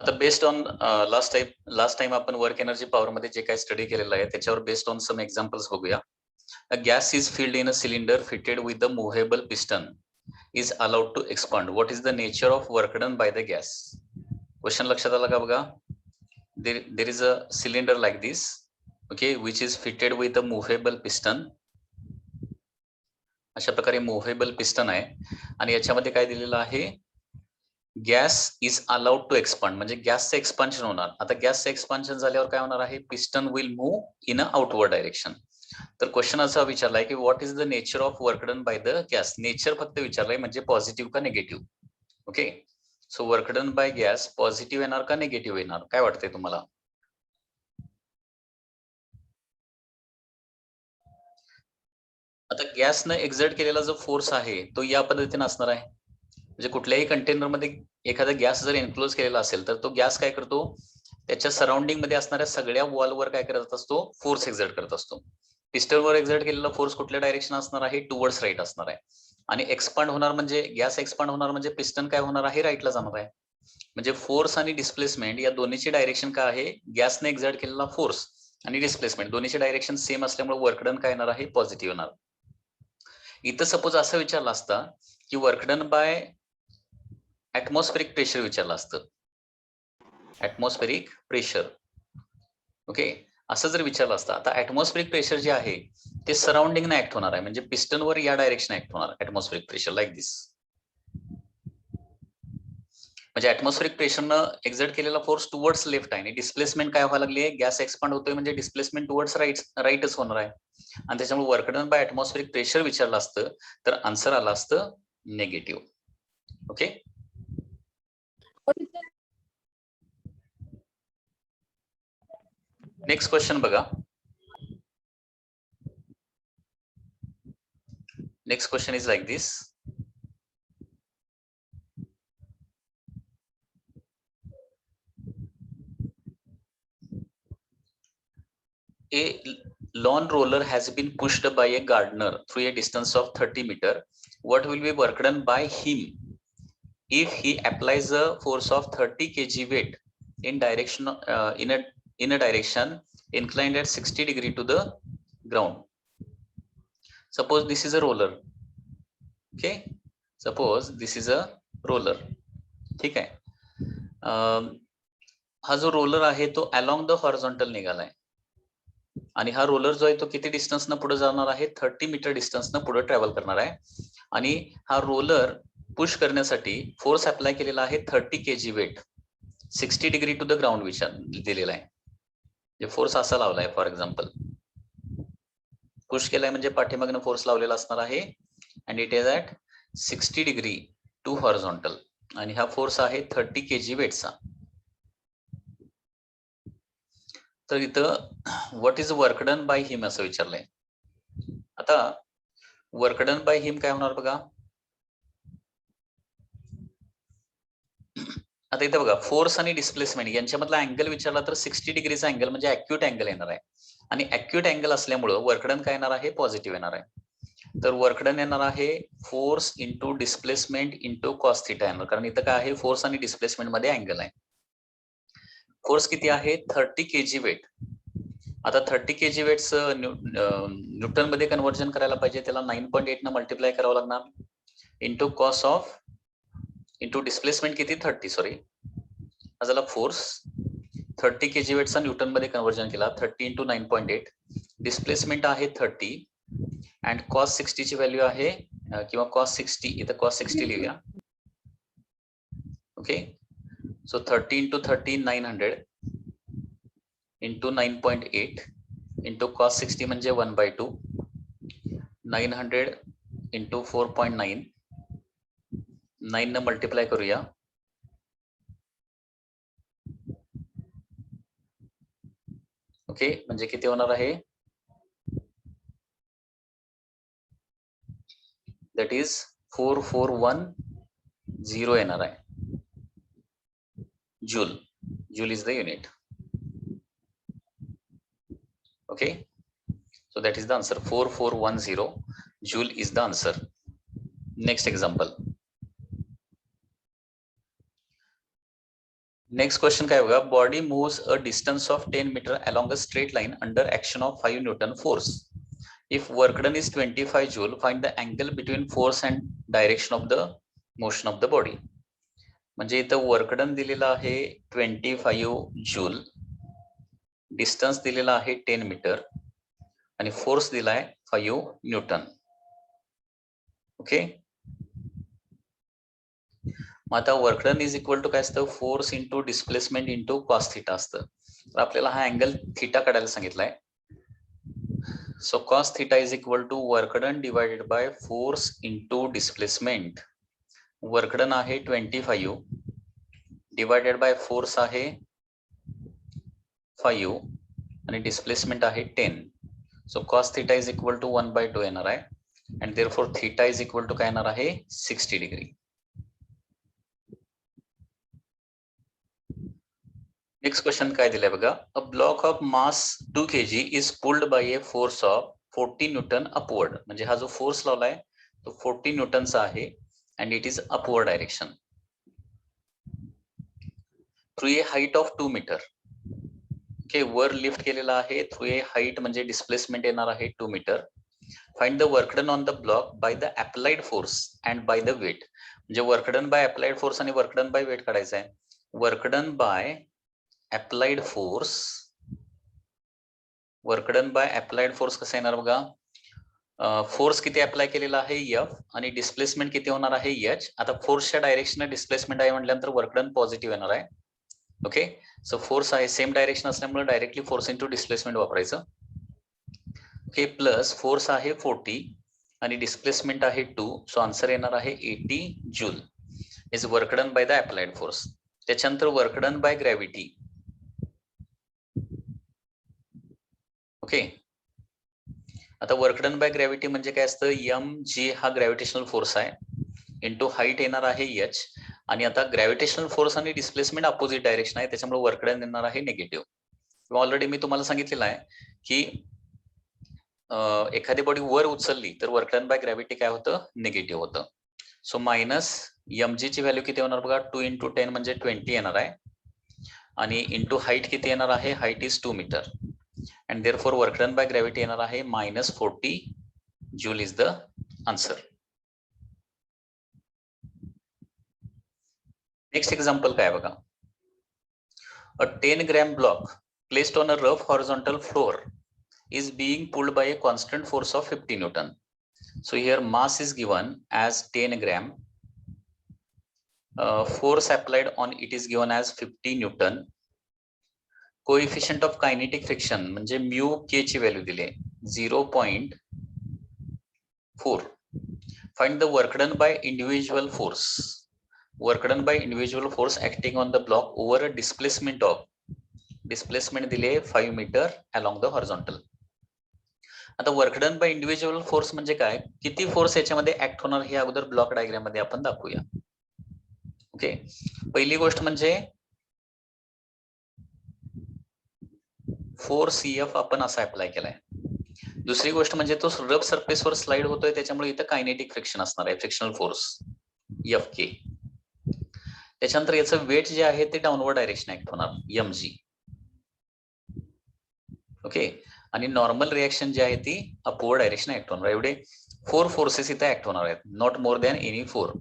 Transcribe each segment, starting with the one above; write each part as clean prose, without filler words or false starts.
आता based on last time आपण work energy power मध्ये जे काही स्टडी केलेलं आहे त्याच्यावर बेस्ड ऑन सम एक्झाम्पल्स बघूया. A gas is filled in a cylinder fitted with the movable piston is allowed to expand. What is the nature of work done by the gas? Question लक्षात आला का बघा? There is a cylinder like this, okay, which is fitted with a movable piston. अशा प्रकारे movable piston आहे आणि याच्यामध्ये काय दिलेलं आहे? Gas is allowed to expand, म्हणजे गॅसचं एक्सपान्शन होणार. आता गॅसचं एक्सपान्शन झाल्यावर काय होणार आहे? Piston will move in a outward direction. तर क्वेश्चन असा विचारलाय की what is the nature of work done by the gas. Nature फक्त विचारलंय, म्हणजे पॉझिटिव्ह का negative. Okay, so work done bye gas positive येणार का निगेटिव्ह येणार? काय वाटतंय तुम्हाला? आता गॅसनं एक्झर्ट केलेला जो फोर्स आहे तो या पद्धतीने असणार आहे. म्हणजे कुठल्याही कंटेनरमध्ये एखादा गॅस जर एन्क्लोज केलेला असेल तर तो गॅस काय करतो? त्याच्या सराउंडिंग मध्ये असणाऱ्या सगळ्या वॉलवर काय करत असतो? फोर्स एक्झर्ट करत असतो. पिस्टनवर एक्झर्ट केलेला फोर्स कुठल्या डायरेक्शन असणार आहे? टुवर्ड्स राईट असणार आहे. आणि एक्सपांड होणार म्हणजे गॅस एक्सपांड होणार म्हणजे पिस्टन काय होणार आहे? राईटला जाणार आहे. म्हणजे फोर्स आणि डिस्प्लेसमेंट या दोन्हीची डायरेक्शन काय आहे? गॅसने एक्झर्ट केलेला फोर्स आणि डिस्प्लेसमेंट दोन्हीची डायरेक्शन सेम असल्यामुळे वर्क डन काय येणार आहे? पॉझिटिव्ह येणार. इथं सपोज असं विचारलं असतं की work done bye atmospheric pressure विचारलं असतं. ऍटमॉस्फेरिक प्रेशर, ओके, असं जर विचारलं असतं. आता ऍटमॉस्फेरिक प्रेशर जे आहे ते सराउंडिंगने ऍक्ट होणार आहे, म्हणजे पिस्टनवर या डायरेक्शन ऍक्ट होणार ऍटमॉस्फेरिक प्रेशर लाईक दिस. म्हणजे ऍटमॉस्फेरिक प्रेशरनं एक्झर्ट केलेला फोर्स टुवर्ड्स लेफ्ट आहे आणि डिस्प्लेसमेंट काय व्हायला लागली आहे? गॅस एक्सपांड होतोय म्हणजे डिस्प्लेसमेंट टुवर्ड्स राईटच होणार आहे. आणि त्याच्यामुळे work done bye atmospheric pressure विचारलं असतं तर आन्सर आलं असतं निगेटिव्ह. ओके, नेक्स्ट क्वेश्चन बघा. Next question is like this. A lawn roller has been pushed by a gardener through a distance of 30 meter. What will be work done by him if he applies a force of 30 kg weight in a direction inclined at 60 degree to the ground? Suppose this is a roller. Okay, suppose this is a roller. ठीक आहे. हा जो roller आहे तो along the horizontal निघालाय आणि हा roller जो आहे तो किती डिस्टन्सनं पुढे जाणार आहे? 30 मीटर डिस्टन्सनं पुढे ट्रॅव्हल करणार आहे. आणि हा रोलर पुश करण्यासाठी फोर्स अप्लाय केलेला आहे 30 kg weight, 60 degree to the ground विचार दिलेला आहे. फोर्स असा लावलाय, फॉर एक्झाम्पल पुश केलाय म्हणजे पाठीमागनं फोर्स लावलेला असणार आहे and it is at 60 degree to horizontal आणि हा फोर्स आहे 30 kg वेटचा. तर इथं what is work done by him असं विचारलंय. आता वर्क डन बाय हिम काय होणार बघा. आता इथे बघा, फोर्स आणि डिस्प्लेसमेंट यांच्यामधला अँगल विचारला तर 60 डिग्रीचा अँगल म्हणजे अॅक्यूट अँगल येणार आहे आणि अॅक्यूट अँगल असल्यामुळं वर्क डन काय येणार आहे? पॉझिटिव्ह येणार आहे. तर वर्क डन येणार आहे force into displacement into cos theta येणार, कारण इथं काय आहे? फोर्स आणि डिस्प्लेसमेंट मध्ये अँगल आहे. फोर्स किती आहे? 30 kg वेट. आता 30 kg वेट्स न्यूटन मध्ये कन्व्हर्जन करायला पाहिजे, त्याला 9.8 न मल्टिप्लाय करावं लागणार into cos of into displacement किती? 30, सॉरी, हा झाला फोर्स. 30 kg वेटचा न्यूटन मध्ये कन्व्हर्जन केला, 30 इंटू 9.8. डिस्प्लेसमेंट आहे 30 अँड कॉस 60 ची व्हॅल्यू आहे किंवा कॉस 60, इथं कॉस 60 लिहूया. Okay, so 30 into 30 900 into 9.8 into cos 60 म्हणजे 1/2, 900 इंटू 4.9, 9 न मल्टिप्लाय करूया. ओके, म्हणजे किती होणार आहे? दॅट इज 4410 येणार आहे. Joule. Joule is the unit. Okay, so that is the answer. 4410 joule is the answer. Next example. Next question काय बघा, body moves a distance of 10 meter along a straight line under action of 5 newton force. If work done is 25 joule, find the angle between force and direction of the motion of the body. म्हणजे इथं work done दिलेला आहे 25 joule, distance दिलेला आहे 10 metre आणि force दिलाय 5 Newton. Okay, मग आता work done is equal to काय असतं, force into displacement into cos theta असतं. तर आपल्याला हा अँगल थिटा काढायला सांगितलाय. So cos theta is equal to work done divided by force into displacement. Work done आहे 25 डिवायडेड बाय फोर्स आहे 5 आणि डिस्प्लेसमेंट आहे 10. So cos theta is equal to 1/2 येणार आहे आणि therefore theta is equal to काय येणार आहे, 60 डिग्री. नेक्स्ट क्वेश्चन काय दिलाय बघा, a block of mass 2 kg is pulled by a force of 40 newton upward. म्हणजे हा जो फोर्स लावलाय तो 40 न्यूटनचा आहे and it is upward direction through a height of 2 meter. Okay, वर लिफ्ट केलेला आहे थ्रू ए हाईट, म्हणजे डिस्प्लेसमेंट येणार आहे 2 meter. Find the work done on the block by the applied force and by the weight. म्हणजे work done by applied force आणि work done by weight काढायचं आहे. Work done by applied force, work done by applied force कसं येणार बघा, force किती apply केलेला आहे F आणि डिस्प्लेसमेंट किती होणार आहे H. आता फोर्सच्या डायरेक्शन डिस्प्लेसमेंट आहे म्हटल्यानंतर वर्क डन पॉझिटिव्ह येणार आहे. ओके, सो फोर्स आहे सेम डायरेक्शन असल्यामुळे डायरेक्टली फोर्स इंटू डिस्प्लेसमेंट वापरायचं. ओके, प्लस फोर्स आहे 40 आणि डिस्प्लेसमेंट आहे 2, सो आन्सर येणार आहे 80 joule is work done by the applied force. त्याच्यानंतर work done by gravity. Okay, आता वर्क डन बाय ग्रॅव्हिटी म्हणजे काय असतं, mg हा ग्रॅव्हिटेशनल फोर्स आहे इंटू हाईट येणार आहे h. आणि आता ग्रॅव्हिटेशनल फोर्स आणि डिस्प्लेसमेंट अपोजिट डायरेक्शन आहे, त्याच्यामुळे वर्क डन येणार आहे निगेटिव्ह. ऑलरेडी मी तुम्हाला सांगितलेलं आहे की एखादी बॉडी वर उचलली तर वर्क डन बाय ग्रॅव्हिटी काय होतं, निगेटिव्ह होतं. सो मायनस mg ची व्हॅल्यू किती होणार बघा, 2 इंटू 10 म्हणजे 20 येणार आहे आणि इंटू हाईट किती येणार आहे, height is 2 meter and therefore work done by gravity येणार आहे -40 joule is the answer. Next example काय बघा, a 10 gram block placed on a rough horizontal floor is being pulled by a constant force of 50 newton. So here mass is given as 10 gram, force applied on it is given as 50 newton. Coefficient of kinetic friction म्हणजे mu के ची value दिली आहे 0.4. Find the work done by individual force. Work done by individual force acting on the block over a displacement of, displacement दिले 5 metre along the horizontal. आता work done by individual force म्हणजे काय, किती force याच्यामध्ये act होणार हे अगोदर block diagram मध्ये आपण दाखवूया. ओके, पहिली गोष्ट म्हणजे फोर्स CF आपण असा अप्लाय केलाय. दुसरी गोष्ट म्हणजे तो रफ सरफेसवर स्लाइड होतोय, त्याच्यामुळे इथं कायनेटिक फ्रिक्शन असणार आहे, फ्रिक्शनल फोर्स FK. त्याच्यानंतर याचं वेट जे आहे ते डाऊनवर्ड डायरेक्शन ऍक्ट होणार mg. ओके, आणि नॉर्मल रिएक्शन जी आहे ती अपवर्ड डायरेक्शन ऍक्ट होणार. एवढे 4 फोर्सेस इथे ऍक्ट होणार आहेत, नॉट मोर दॅन एनी 4.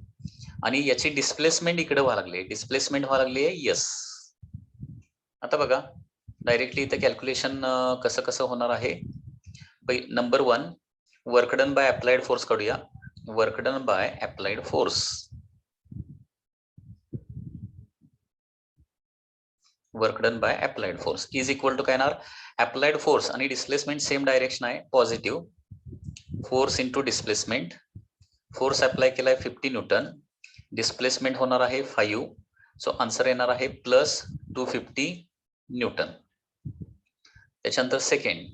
आणि याची डिस्प्लेसमेंट इकडे व्हायला लागली, डिस्प्लेसमेंट व्हायला लागली आहे यस. आता बघा डायरेक्टली इथे कॅल्क्युलेशन कसं कसं होणार आहे. Number 1 work done by applied force काढूया. Work done by applied force, work done by applied force is equal to काय येणार, अप्लाइड फोर्स आणि डिस्प्लेसमेंट सेम डायरेक्शन आहे positive, force into displacement. Force apply केलाय 50 न्यूटन, डिस्प्लेसमेंट होणार आहे 5, so answer येणार आहे +250 न्यूटन. त्याच्यानंतर second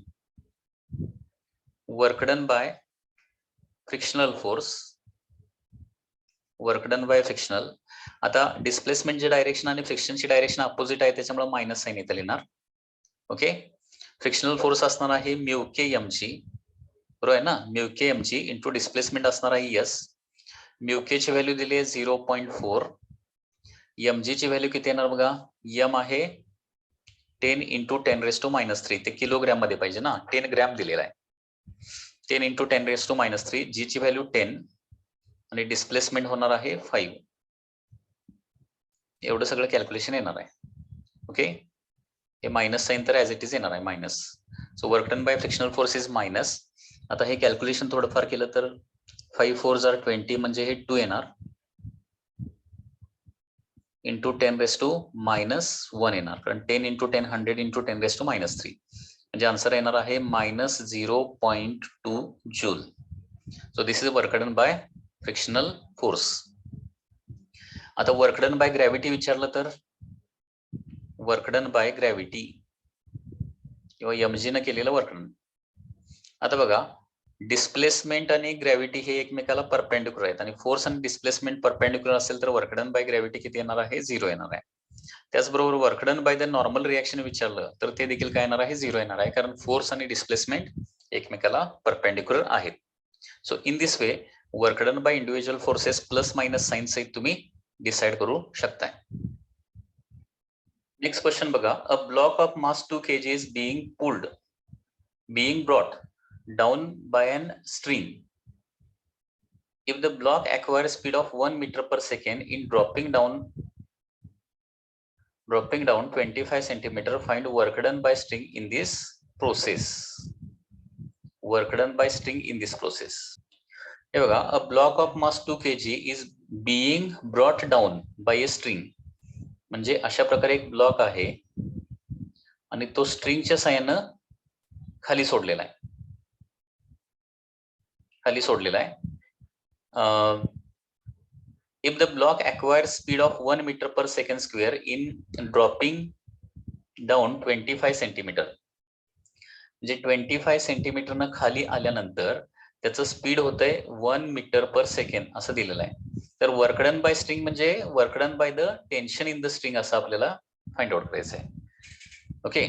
work done bye frictional force, work done bye frictional. आता डिस्प्लेसमेंटची डायरेक्शन आणि फ्रिक्शनची डायरेक्शन अपोजिट आहे, त्याच्यामुळे मायनस साइन इथे लिहिणार. ओके, फ्रिक्शनल फोर्स असणार आहे म्यू के mg, बरोबर आहे ना, म्यू के mg इंटू डिस्प्लेसमेंट असणार आहे यस. म्यू के ची व्हॅल्यू दिली आहे 0.4 mg ची व्हॅल्यू किती येणार बघा, m आहे 10 इंटू 10⁻³ ते किलोग्रॅम मध्ये पाहिजे ना, 10 ग्रॅम दिलेला आहे. 10 इंटू 10⁻³ g ची व्हॅल्यू 10 आणि डिस्प्लेसमेंट होणार आहे 5. एवढं सगळं कॅल्क्युलेशन येणार आहे. ओके, हे मायनस साइन तर ऍज इट इज येणार आहे minus. So work done bye frictional force is minus. आता हे कॅल्क्युलेशन थोडंफार केलं तर 5 4 आर 20 म्हणजे हे 2 येणार इंटू 10⁻⁻1 येणार, कारण 10 इंटू 10 100 इंटू 10⁻³ म्हणजे आन्सर येणार आहे -0.2 joule. So this is work done bye frictional force. आता वर्क डन बाय ग्रॅव्हिटी विचारलं तर वर्क डन बाय ग्रॅव्हिटी किंवा mg न केलेलं वर्क डन. आता बघा, डिस्प्लेसमेंट आणि ग्रॅव्हिटी हे एकमेकाला परपेंडिक्युलर आहेत आणि फोर्स आणि डिस्प्लेसमेंट परपेंडिक्युलर असेल तर वर्क डन बाय ग्रॅव्हिटी किती येणार आहे, 0 येणार आहे. त्याचबरोबर work done by the normal reaction विचारलं तर ते देखील काय येणार आहे, 0 येणार आहे, कारण फोर्स आणि डिस्प्लेसमेंट एकमेकाला परपेंडिक्युलर आहेत. So in this way work done by individual forces plus minus sign सहित तुम्ही डिसाइड करू शकताय. नेक्स्ट क्वेश्चन बघा, a block of mass 2 kg is being brought down by an string. If the block acquires speed of 1 meter per second in dropping down 25 centimeter, find work done by string in this process. Work done by string in this process. हे बघा, a block of mass 2 kg is being brought down by a string. म्हणजे अशा प्रकारे एक block आहे आणि तो स्ट्रिंगच्या साहाय्यानं खाली सोडलेला आहे. If the block acquires speed of 1 meter per second square in dropping down 25 centimeter, म्हणजे 25 सेंटीमीटर न खाली आल्यानंतर त्याचं स्पीड होतंय 1 मीटर पर सेकंड असं दिलेलं आहे. तर वर्क डन बाय स्ट्रिंग म्हणजे work done by the tension in the string असं आपल्याला फाइंड आउट करायचं आहे. ओके,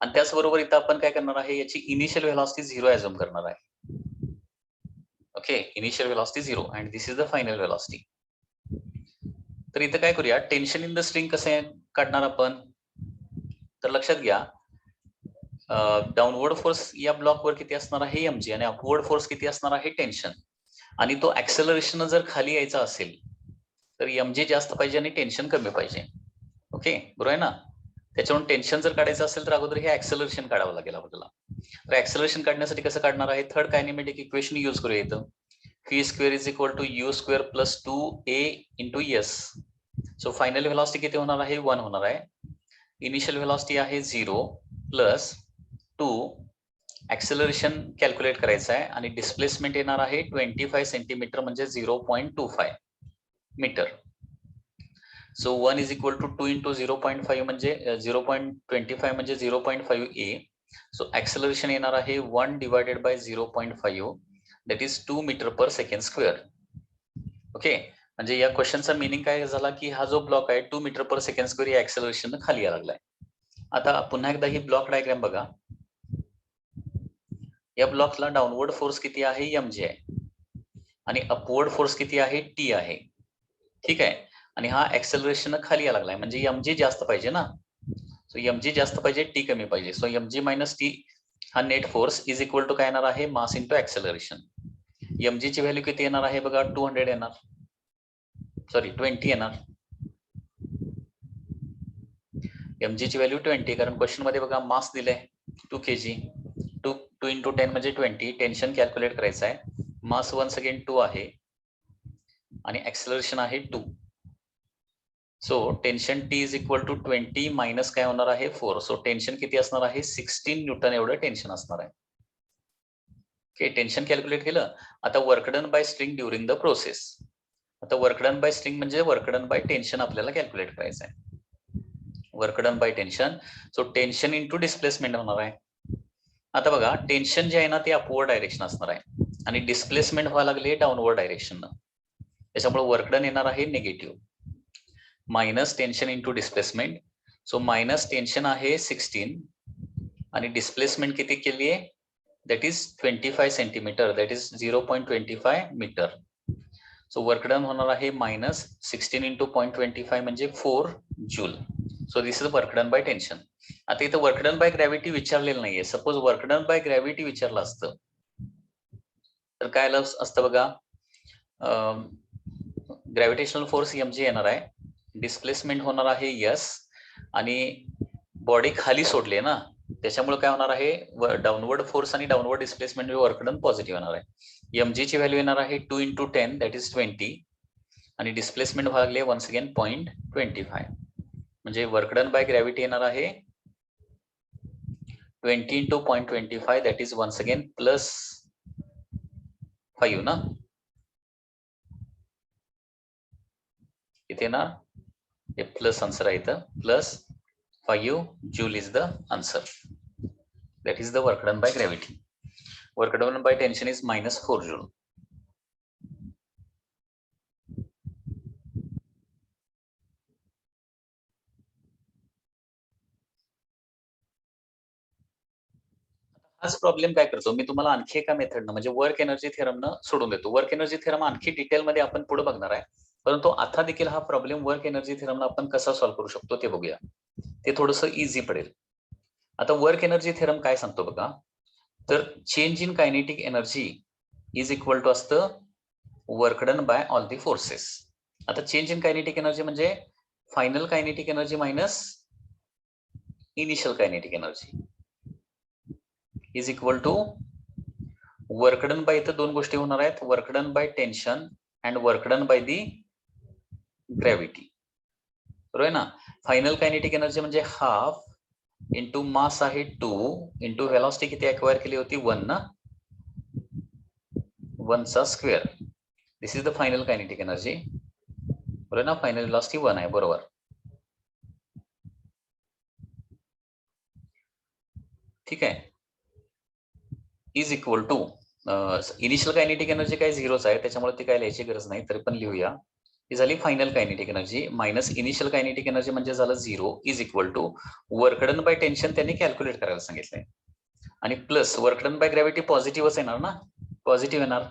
आणि त्याचबरोबर इथं आपण काय करणार आहे, याची इनिशियल व्हेलॉसिटी 0 अझ्युम करणार आहे. Okay, initial velocity 0 and this is the final velocity. तर इथं काय करूया, टेन्शन इन द स्ट्रिंग कसं काढणार आपण, तर लक्षात घ्या, डाऊनवर्ड फोर्स या ब्लॉकवर किती असणार आहे mg आणि अपवर्ड फोर्स किती असणार आहे टेन्शन. आणि तो ऍक्सेलरेशन जर खाली यायचा असेल तर mg जास्त पाहिजे आणि टेन्शन कमी पाहिजे. ओके, बरोबर आहे ना. त्याच्यावरून टेन्शन जर काढायचं असेल तर अगोदर हे ऍक्सेलरेशन काढावं लागेल आपल्याला. तर ऍक्सेलरेशन काढण्यासाठी कसं काढणार आहे, थर्ड कायनेमॅटिक इक्वेशन यूज करूया. इथं v² is equal to u² plus 2a into s. So final velocity किती होणार आहे, 1 होणार आहे. इनिशियल व्हेलॉसिटी आहे 0 प्लस 2, ऍक्सेलरेशन कॅल्क्युलेट करायचं आहे आणि डिस्प्लेसमेंट येणार आहे 25 सेंटीमीटर म्हणजे 0.25 meter. So 1 is equal to 2 into 0.5 म्हणजे 0.25 म्हणजे 0.5 a. सो ऍक्सेलरेशन येणार आहे 1 divided by 0.5 that is 2 meter per second square. Okay, म्हणजे या क्वेश्चनचा मिनिंग काय झाला की हा जो ब्लॉक आहे 2 मीटर पर सेकंड स्क्वेअर या ऍक्सेलरेशन खाली यायला लागलाय. आता पुन्हा एकदा ही ब्लॉक डायग्राम बघा. या ब्लॉकला डाऊनवर्ड फोर्स किती आहे, mg आहे आणि अपवर्ड फोर्स किती आहे, t आहे. ठीक आहे, आणि हा ऍक्सेलरेशन खाली यायला लागलाय म्हणजे mg जास्त पाहिजे ना. सो mg जास्त पाहिजे, t कमी पाहिजे. सो mg मायनस t हा net force is equal to काय येणार आहे, मास इंटू ऍक्सेलरेशन. mg ची व्हॅल्यू किती येणार आहे बघा, 200 येणार, सॉरी 20 येणार. mg ची व्हॅल्यू 20, कारण क्वेश्चन मध्ये बघा मास दिलंय 2 kg. 2 इंटू 10 म्हणजे 20. टेन्शन कॅल्क्युलेट करायचं आहे. मास वन्स अगेन 2 आहे आणि ऍक्सेलरेशन आहे 2. So tension t is equal to 20 minus काय होणार आहे 4. सो टेन्शन किती असणार आहे, 16 न्यूटन एवढं टेन्शन असणार आहे. ओके, टेन्शन कॅल्क्युलेट केलं. आता work done bye string during the process. आता वर्क डन बाय स्ट्रिंग म्हणजे वर्क डन बाय टेन्शन आपल्याला कॅल्क्युलेट करायचं आहे. Work done by tension, so tension into displacement होणार आहे. आता बघा, टेन्शन जे आहे ना ते अपवर्ड डायरेक्शन असणार आहे आणि डिस्प्लेसमेंट व्हायला लागले डाऊनवर्ड डायरेक्शन. त्याच्यामुळे वर्क डन येणार आहे negative. Minus tension into displacement. So minus tension आहे 16 आणि डिस्प्लेसमेंट किती केली आहे, that is 25 centimeter, that is 0.25 meter. So work done होणार आहे -16 इंटू 0.25 म्हणजे 4 joule. So this is work done by tension. आता इथं वर्क डन बाय ग्रॅव्हिटी विचारलेलं नाहीये. Suppose work done by gravity विचारलं असतं तर काय असतं बघा, ग्रॅव्हिटेशनल फोर्स mg येणार आहे, डिस्प्लेसमेंट होणार आहे s, आणि बॉडी खाली सोडली ना, त्याच्यामुळे काय होणार आहे, डाऊनवर्ड फोर्स आणि downward displacement work done positive येणार आहे. mg ची व्हॅल्यू येणार आहे 2 इंटू 10 दॅट इज 20, आणि डिस्प्लेसमेंट भागले वन्स अगेन 0.25, म्हणजे वर्क डन बाय ग्रॅव्हिटी येणार आहे 20 into 0.25 that is once again +5 ना, इथे ना हे प्लस आन्सर आहे इथं, +5 joule is the answer. That is the work done by gravity. Work done by tension is -4 joule. हाच प्रॉब्लेम काय करतो मी तुम्हाला आणखी एका मेथडनं म्हणजे वर्क एनर्जी थेरमनं सोडून देतो. वर्क एनर्जी थेरम आणखी डिटेलमध्ये आपण पुढे बघणार आहे, परंतु आता देखील हा प्रॉब्लेम वर्क एनर्जी थेरमनं आपण कसा सॉल्व्ह करू शकतो ते बघूया. ते थोडंसं इझी पडेल. आता वर्क एनर्जी थेरम काय सांगतो बघा, तर change in kinetic energy is equal to असतं work done by all the forces. आता चेंज इन कायनेटिक एनर्जी म्हणजे final kinetic energy minus initial kinetic energy is equal to work done by, इथं दोन गोष्टी होणार आहेत, work done by tension and work done by the gravity. बरोबर आहे ना. फायनल कायनेटिक एनर्जी म्हणजे हाफ इंटू मास आहे 2 इंटू व्हेलॉसिटी किती अक्वायर केली होती 1 ना, 1 चा square. This is the final kinetic energy. बरोबर ना, फायनल व्हेलॉसिटी 1 आहे, बरोबर. ठीक आहे, is equal to initial kinetic energy काय 0च आहे, त्याच्यामुळे ती काय लिहायची गरज नाही, तरी पण लिहूया. ही झाली final kinetic energy minus initial kinetic energy म्हणजे झालं 0 is equal to work done by tension त्यांनी कॅल्क्युलेट करायला सांगितलंय, आणि plus work done by gravity पॉझिटिव्हच येणार ना, पॉझिटिव्ह येणार.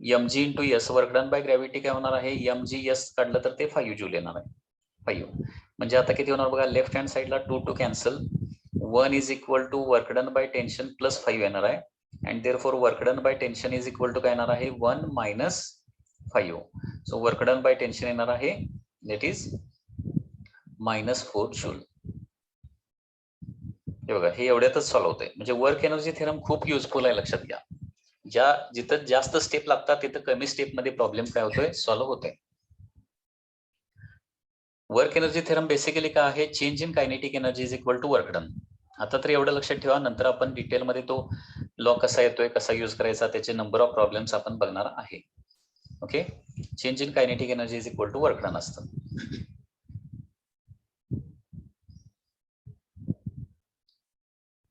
mg into s work done by gravity काय होणार आहे, mg एस काढलं तर ते 5 जूल येणार आहे. 5 म्हणजे आता किती होणार बघा, लेफ्ट हँड साइडला 2 two cancel, 1 is equal to work done by tension plus 5 येणार आहे, and therefore work done by tension is equal to काय येणार आहे 1 minus 5. so work done by tension येणार आहे that is -4 जूल. हे बघा, हे एवढ्यातच सॉल्व्ह होतंय. म्हणजे वर्क एनर्जी थेरम खूप युजफुल आहे, लक्षात घ्या. जिथं जास्त स्टेप लागतात तिथं कमी स्टेप मध्ये प्रॉब्लेम काय होतोय, सॉल्व्ह होतोय. वर्क एनर्जी थेरम बेसिकली काय आहे, change in kinetic energy is equal to work done. आता तर एवढं लक्षात ठेवा, नंतर आपण डिटेलमध्ये तो लॉ कसा येतोय, कसा यूज करायचा, त्याचे नंबर ऑफ प्रॉब्लेम्स आपण बघणार आहे. Okay, change in kinetic energy is equal to work done असतं.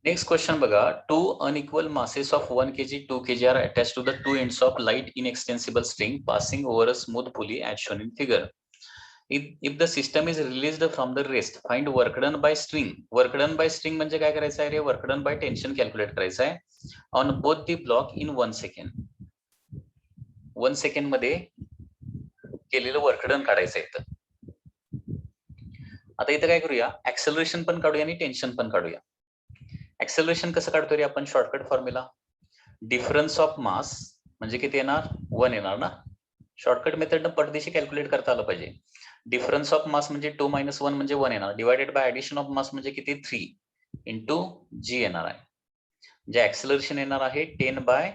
नेक्स्ट क्वेश्चन बघा, 2 unequal masses of 1 kg 2 kg are attached to the two ends of light inextensible string passing over a smooth pulley as shown in figure. If the system is released from the rest, find work done by string. Work done by string म्हणजे काय करायचं आहे रे, work done by tension calculate करायचं आहे on both the block in 1 second. 1 second मध्ये केलेलं work done काढायचं आहे. आता इथं काय करूया, ऍक्सेलरेशन पण काढूया आणि टेन्शन पण काढूया. ऍक्सेलरेशन कसं काढतो रे आपण, shortcut formula, difference of mass म्हणजे किती येणार 1 येणार ना, शॉर्टकट मेथडनं पटदिशी कॅल्क्युलेट करता आलं पाहिजे. डिफरन्स ऑफ मास म्हणजे 2 - 1 म्हणजे 1 येणार, divided by addition of mass म्हणजे किती 3 इंटू जी येणार आहे. म्हणजे ऍक्सेलरेशन येणार आहे 10 बाय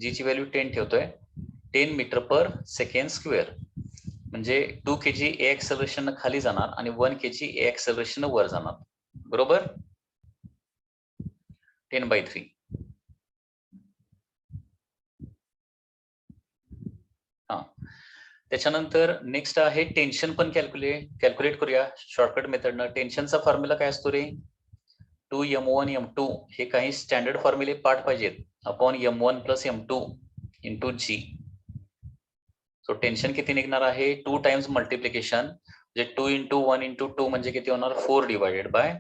जी ची व्हॅल्यू 10 ठेवतोय, 10 मीटर पर सेकंड स्क्वेअर. म्हणजे 2 kg ए ऍक्सेलरेशन खाली जाणार आणि 1 kg ए ऍक्सेलरेशन वर जाणार. बरोबर, 10/3. हा, त्याच्यानंतर नेक्स्ट आहे टेन्शन पण कॅल्क्युलेट करूया शॉर्टकट मेथडनं. टेन्शनचा फॉर्म्युला काय असतो रे, 2m1 m2 हे काही स्टँडर्ड फॉर्म्युले पार्ट पाहिजेत, upon m1 plus m2 into g. So tension किती निघणार आहे, 2 टाइम्स मल्टिप्लिकेशन म्हणजे 2 इंटू 1 इंटू 2 म्हणजे किती होणार 4 डिवायडेड बाय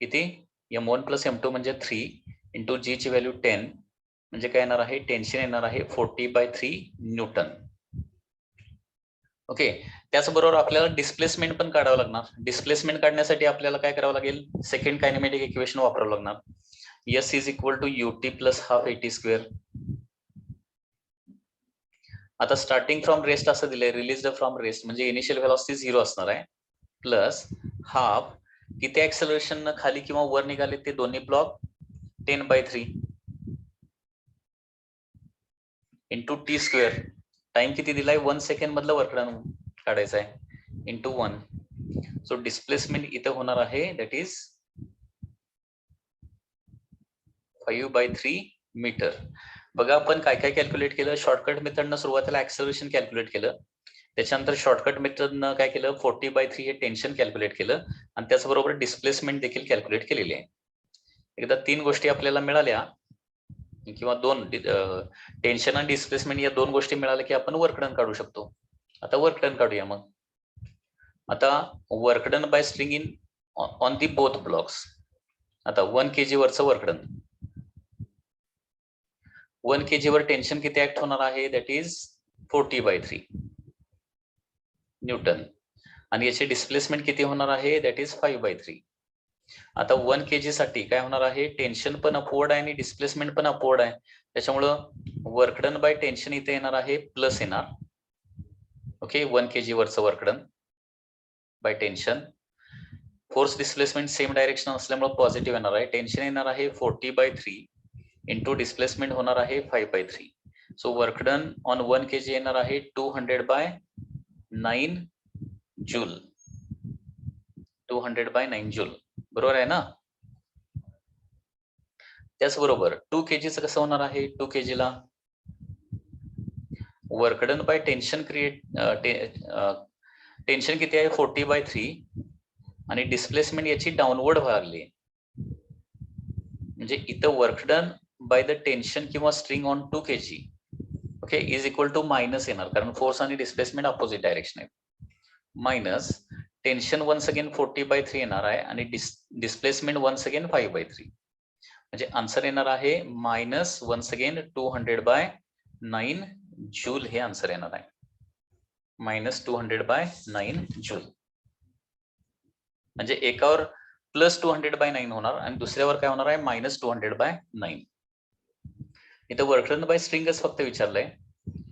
किती m1 प्लस m2 म्हणजे 3 इंटू जी ची व्हॅल्यू 10 म्हणजे काय येणार आहे, टेन्शन येणार आहे 40/3 न्यूटन. ओके, त्याचबरोबर आपल्याला डिस्प्लेसमेंट पण काढावं लागणार. डिस्प्लेसमेंट काढण्यासाठी आपल्याला काय करावं लागेल, सेकंड कायनेमॅटिक इक्वेशन वापरावं लागणार. S is equal to UT plus half AT square. आता स्टार्टिंग फ्रॉम रेस्ट असं दिलंय, रिलीज फ्रॉम रेस्ट म्हणजे इनिशियल व्हेलॉसिटी 0 असणार आहे, प्लस हाफ किती ऍक्सेलरेशन खाली किंवा वर निघाले ते दोन्ही block 10/3 into T square. Time किती दिलाय, 1 सेकंड मधलं वर्क डन काढायचं आहे, इंटू 1. सो डिस्प्लेसमेंट इथं होणार आहे दॅट इज 5/3 मीटर. बघा आपण काय काय कॅल्क्युलेट केलं. शॉर्टकट मेथडनं सुरुवातीला ऍक्सेलरेशन कॅल्क्युलेट केलं, त्याच्यानंतर शॉर्टकट मेथडनं काय केलं, 40/3 हे टेन्शन कॅल्क्युलेट केलं आणि त्याचबरोबर डिस्प्लेसमेंट देखील कॅल्क्युलेट केलेली आहे. एकदा 3 गोष्टी आपल्याला मिळाल्या किंवा 2 टेन्शन आणि डिस्प्लेसमेंट या 2 गोष्टी मिळाल्या की आपण वर्क डन काढू शकतो. आता वर्क डन काढूया. मग आता work done bye string in on the both blocks. आता 1 kg वरचं वर्क डन, 1 kg वर टेन्शन किती ऍक्ट होणार आहे, दॅट इज 40/3 न्यूटन आणि याचे डिस्प्लेसमेंट किती होणार आहे, दॅट इज 5/3. आता 1 kg साठी काय होणार आहे, टेन्शन पण अपवर्ड आहे आणि डिस्प्लेसमेंट पण अपवर्ड आहे, त्याच्यामुळं वर्क डन बाय टेन्शन इथे येणार आहे प्लस येणार. ओके, 1 kg वरचं work done by tension. Force displacement same direction असल्यामुळे पॉझिटिव्ह येणार आहे. टेन्शन येणार आहे 40/3 इंटू डिस्प्लेसमेंट होणार आहे 5/3. So work done on 1 kg येणार आहे 200/9 जूल. 200/9 जूल, बरोबर आहे ना. त्याचबरोबर 2 kg कसं होणार आहे, 2 kg ला work done by tension tension किती आहे 40/3 आणि डिस्प्लेसमेंट याची डाऊनवर्ड व्हायला लागली, म्हणजे इथं work done by the tension किंवा string on 2 kg okay is equal to minus येणार, कारण फोर्स आणि डिस्प्लेसमेंट अपोजिट डायरेक्शन आहे. मायनस टेन्शन वन्स अगेन 40/3 येणार आहे आणि डिस्प्लेसमेंट वन्स अगेन 5/3, म्हणजे आन्सर येणार आहे मायनस वन्स अगेन 200/9 जूल. हे आन्सर येणार आहे मायनस 200/9 जूल. म्हणजे एकावर प्लस 200/9 होणार आणि दुसऱ्यावर काय होणार आहे, मायनस 200/9. इथं वर्क डन बाय स्ट्रिंगच फक्त विचारलंय.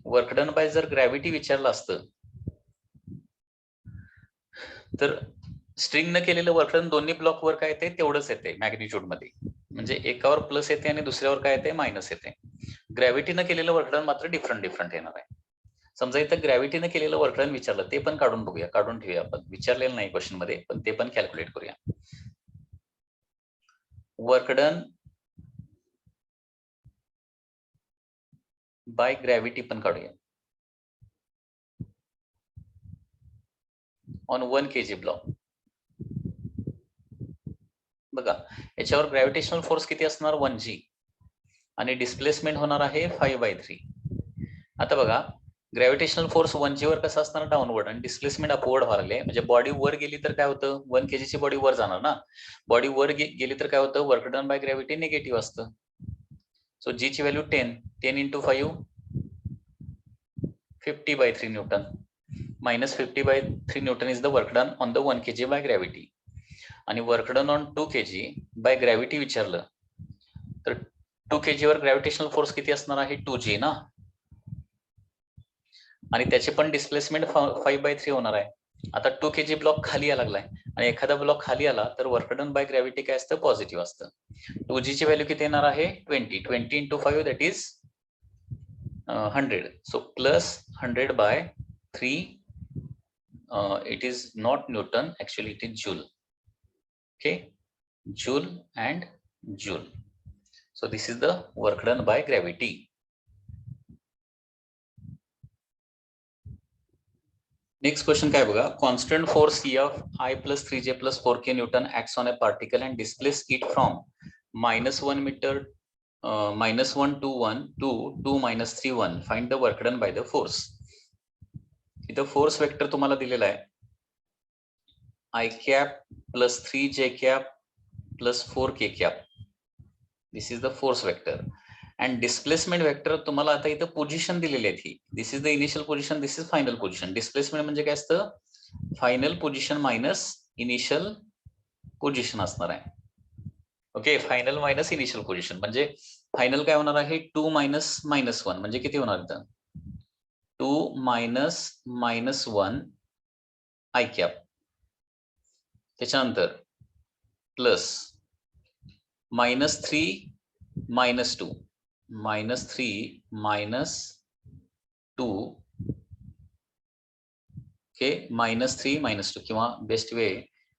वर्क डन बाय जर ग्रॅव्हिटी विचारलं असतं तर स्ट्रिंग न केलेलं वर्क डन दोन्ही ब्लॉक वर काय येते तेवढंच येते मॅग्निट्यूड मध्ये, म्हणजे एकावर प्लस येते आणि दुसऱ्यावर काय येते, मायनस येते. ग्रॅव्हिटीनं केलेलं वर्क डन मात्र डिफरंट येणार आहे. समजा इथं ग्रॅव्हिटीनं केलेलं वर्क डन विचारलं, ते पण काढून बघूया, काढून ठेवूया आपण, विचारलेलं नाही क्वेश्चन मध्ये, पण ते पण कॅल्क्युलेट करूया. वर्क डन बाय ग्रॅव्हिटी पण काढूया ऑन 1 kg ब्लॉक. बघा याच्यावर ग्रॅव्हिटेशनल फोर्स किती असणार, 1g आणि डिस्प्लेसमेंट होणार आहे 5/3. आता बघा ग्रॅव्हिटेशनल फोर्स 1g वर कसा असणार, डाऊनवर्ड, आणि डिस्प्लेसमेंट अपवर्ड व्हायला, म्हणजे बॉडी वर गेली तर काय होतं, 1 kg ची बॉडी वर जाणार ना, बॉडी वर गेली तर काय होतं, work done by gravity negative असतं. सो जी ची value 10 into 5 50/3 Newton, minus 50/3 Newton is the work done on the 1 kg by gravity. आणि work done on 2 kg by gravity विचारलं तर 2 kg वर ग्रॅव्हिटेशनल फोर्स किती असणार आहे, 2g ना, आणि त्याचे पण डिस्प्लेसमेंट 5/3 होणार आहे. आता 2 kg ब्लॉक खाली यायला लागलाय आणि एखादा ब्लॉक खाली आला तर वर्क डन बाय ग्रॅव्हिटी काय असतं, पॉझिटिव्ह असतं. 2g ची व्हॅल्यू किती येणार आहे, 20 into 5 that is 100. So plus 100/3 it is not Newton, actually it is Joule. Okay, Joule and Joule. So this is the work done by gravity. Next question काय बघा, constant force F I plus 3J plus 4K Newton acts on a particle and displaces it from -1 meter -1 to 1 to 2 - 3 1. Find the work done by the force. इथं force vector तुम्हाला दिलेला आहे, I cap plus 3J cap plus 4K cap. This is the force vector and displacement vector तुम्हाला आता इथं position दिलेली आहे ही. This is the initial position, this is final position. Displacement म्हणजे काय असतं? Final position minus initial position असणार आहे. Okay, final minus initial position म्हणजे फायनल काय होणार आहे? 2 मायनस -1 म्हणजे किती होणार इथं? 2 मायनस -1 आय कॅप, त्याच्यानंतर प्लस -3 -2 -2 ओके, -3 -2 किंवा बेस्ट वे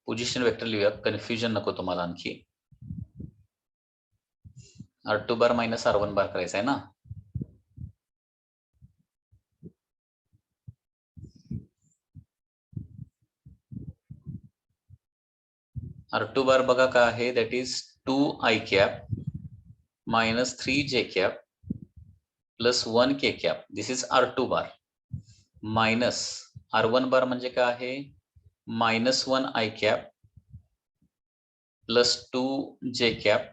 पोझिशन वेक्टर लिहूया, कन्फ्युजन नको तुम्हाला आणखी. R2 बार मायनस R1 बार करायचा आहे ना. R2 बार बघा काय आहे? That is 2 I cap minus 3 J cap plus 1 K cap. This is R2 bar minus R1 बार म्हणजे काय आहे? -1 I cap plus 2 J cap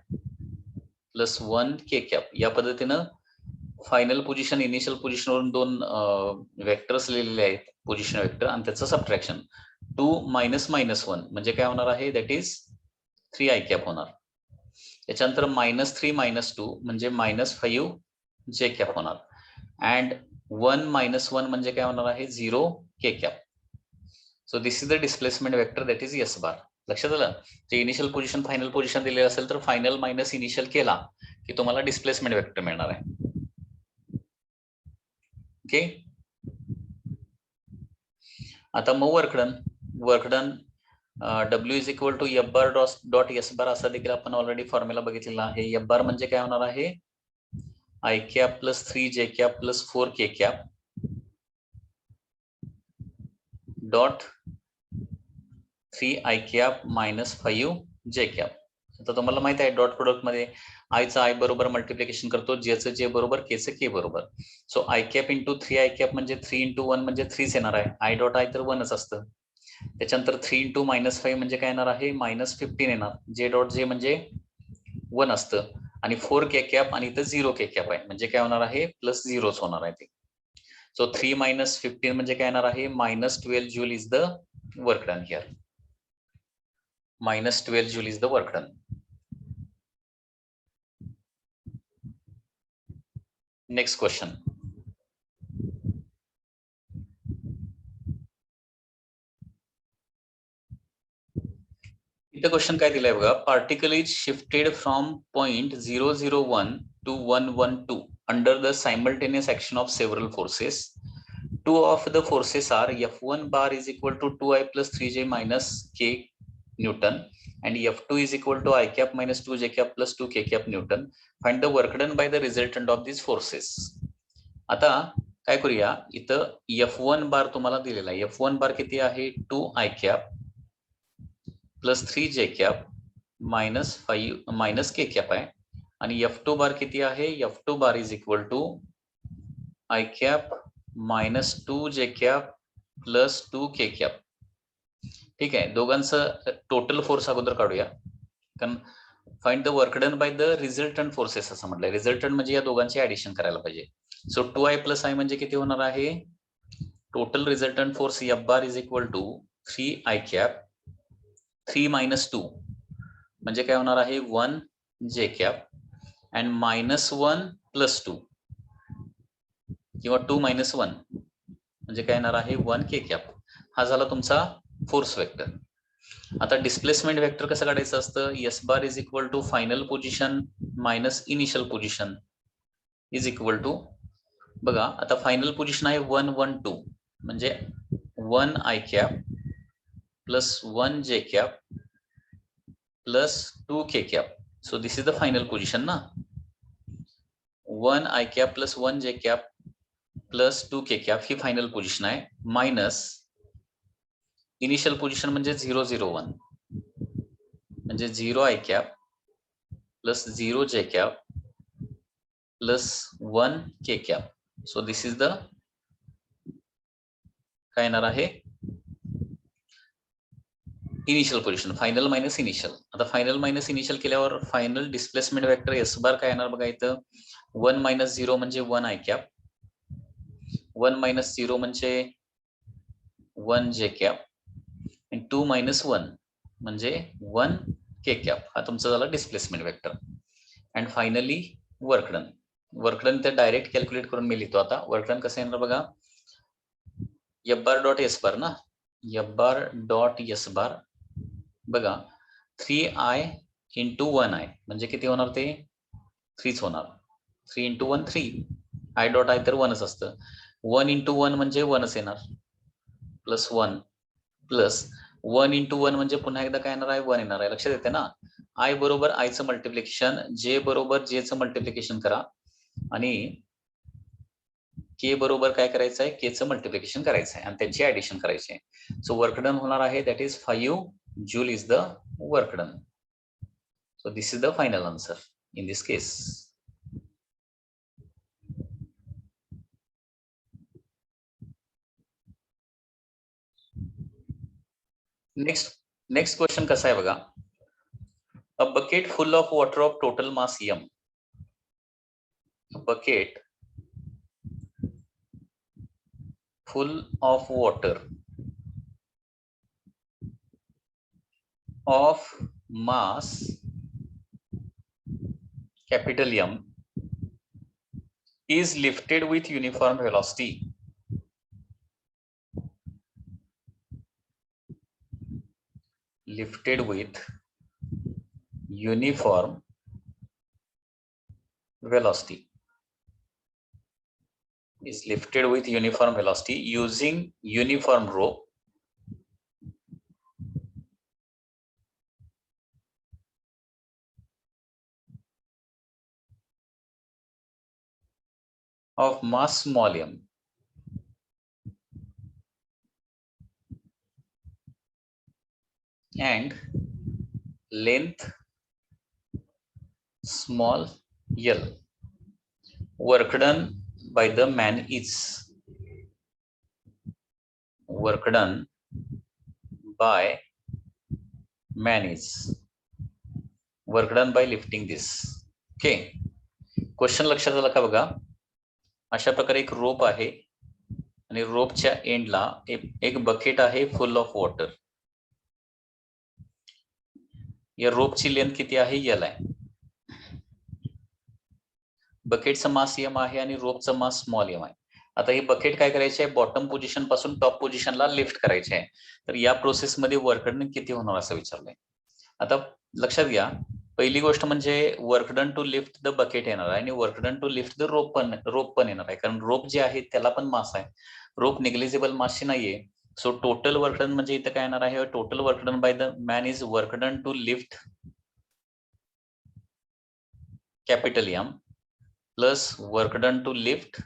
plus 1 K cap. या पद्धतीनं फायनल पोझिशन इनिशियल पोझिशन वरून दोन वेक्टर्स लिहिलेले आहेत, पोझिशन वेक्टर, आणि त्याचं सबट्रॅक्शन. 2 मायनस -1 म्हणजे काय होणार आहे? दॅट इज 3 I कॅप होणार. त्याच्यानंतर -3 -2 म्हणजे -5 J कॅप होणार. अँड 1 -1 म्हणजे काय होणार आहे? 0 K cap. So this is the displacement vector, that is S बार. लक्षात आलं? जे इनिशियल पोझिशन फायनल पोझिशन दिलेलं असेल तर फायनल मायनस इनिशियल केला की तुम्हाला डिस्प्लेसमेंट वेक्टर मिळणार आहे. ओके, आता मग work done W is equal to F bar dot S bar असा देखील आपण ऑलरेडी फॉर्म्युला बघितलेला आहे. F बार म्हणजे काय होणार आहे? I cap plus 3 J cap plus 4 K cap dot 3 I cap minus 5 J cap. आता तुम्हाला माहित आहे डॉट प्रोडक्ट मध्ये आयचं आय बरोबर मल्टिप्लिकेशन करतो, जेचं जे बरोबर, केचं के बरोबर. So i cap into 3 I cap म्हणजे 3 इंटू 1 म्हणजे 3 येणार आहे. आय डॉट आय तर 1च असतं. त्याच्यानंतर 3 इंटू -5 म्हणजे काय येणार आहे? -15 येणार. जे डॉट जे म्हणजे 1 असतं, आणि 4 K कॅप आणि इथं 0 K कॅप आहे म्हणजे काय होणार आहे? प्लस 0च होणार आहे ते. सो 3 - 15 म्हणजे काय येणार आहे? -12 joule is the work done here. -12 joule is the work done. Next question. इथं क्वेश्चन काय दिलंय बघा? Particle is shifted from point 001 to 112 under the simultaneous action of several forces. Two of the forces are F1 bar is equal to 2I plus 3J minus K Newton and F2 is equal to I cap minus 2J cap plus 2K cap Newton. Find the work done by the resultant of these forces. आता काय करूया? इथं F1 बार तुम्हाला दिलेला आहे. F1 बार किती आहे? 2I cap plus 3J cap minus 5 minus K cap आहे. आणि F2 बार किती आहे? F2 bar is equal to I cap minus 2J cap plus 2K cap. ठीक आहे, दोघांचं टोटल फोर्स अगोदर काढूया. कारण find the work done by the resultant forces असं म्हटलंय. रिझल्टंट म्हणजे या दोघांची ऍडिशन करायला पाहिजे. सो 2I प्लस I म्हणजे किती होणार आहे? Total resultant force F bar is equal to 3I cap 3 - 2 म्हणजे काय होणार आहे? 1 J कॅप अँड -1 + 2 किंवा 2 - 1 म्हणजे काय येणार आहे? 1 K कॅप. हा झाला तुमचा फोर्स वेक्टर. आता डिस्प्लेसमेंट वेक्टर कसं काढायचं असतं? S bar is equal to final position minus initial position is equal to, बघा आता फायनल पोझिशन आहे 1 1 2 म्हणजे 1 I cap plus 1 J cap plus 2 K cap. So this is the final position ना. 1 I cap plus 1 J cap plus 2 K cap he final position आहे, minus initial position म्हणजे 0 0 1 म्हणजे 0 I cap plus 0 J cap plus 1 K cap. So this is the काय येणार आहे? Initial position. Final minus initial. आता final minus initial केल्यावर final displacement vector S बार काय येणार बघा इथं? 1 मायनस 0 म्हणजे 1 आय कॅप, 1 मायनस 0 म्हणजे 1 जे कॅप, आणि 2 मायनस 1 म्हणजे 1 के कॅप. हा तुमचा झाला displacement vector. And finally work done. Work done तर डायरेक्ट कॅल्क्युलेट करून मी लिहितो आता. वर्क डन कसं येणार बघा, F bar dot S bar ना, F bar dot S bar बघा 3i इंटू 1i म्हणजे किती होणार, ते 3च होणार. 3 इंटू 1 3, आय डॉट आय तर 1च असतं. 1 इंटू 1 म्हणजे 1च येणार, प्लस 1 प्लस 1 इंटू 1 म्हणजे पुन्हा एकदा काय येणार आहे, 1 येणार आहे. लक्षात येते ना. आय बरोबर आयचं मल्टिप्लिकेशन, जे बरोबर जेचं मल्टिप्लिकेशन करा, आणि के बरोबर काय करायचं आहे, केचं मल्टिप्लिकेशन करायचं आहे आणि त्यांची ऍडिशन करायची आहे. सो वर्क डन होणार आहे that is 5 joule is the work done. So this is the final answer in this case. Next question कसा आहे बघा. A bucket full of water of total mass m. A bucket full of water of mass capital M is lifted with uniform velocity. Lifted with uniform velocity. Is lifted with uniform velocity using uniform rope of mass small m and length small l. Work done by the man is. Work done by man is. Work done by lifting this. Okay. Question लक्षात आला का बघा. अशा प्रकारे एक रोप आहे आणि रोपच्या एंडला एक बकेट आहे फुल ऑफ वॉटर. या रोपची लेंथ किती आहे, एल आहे. बकेटचं मास एम आहे आणि रोपचं मास स्मॉल एम आहे. आता ही बकेट काय करायची आहे, बॉटम पोझिशन पासून टॉप पोझिशनला लिफ्ट करायची आहे. तर या प्रोसेसमध्ये वर्क डन किती होणार असं विचारलंय. आता लक्षात घ्या, पहिली गोष्ट म्हणजे work done to lift the bucket येणार आहे आणि work done to lift the rope पण येणार आहे, कारण रोप जे आहे त्याला पण मास आहे. रोप निग्लिजिबल मासची नाहीये. सो टोटल वर्क डन म्हणजे इथं काय येणार आहे, total work done by the man is work done to lift capital M plus work done to lift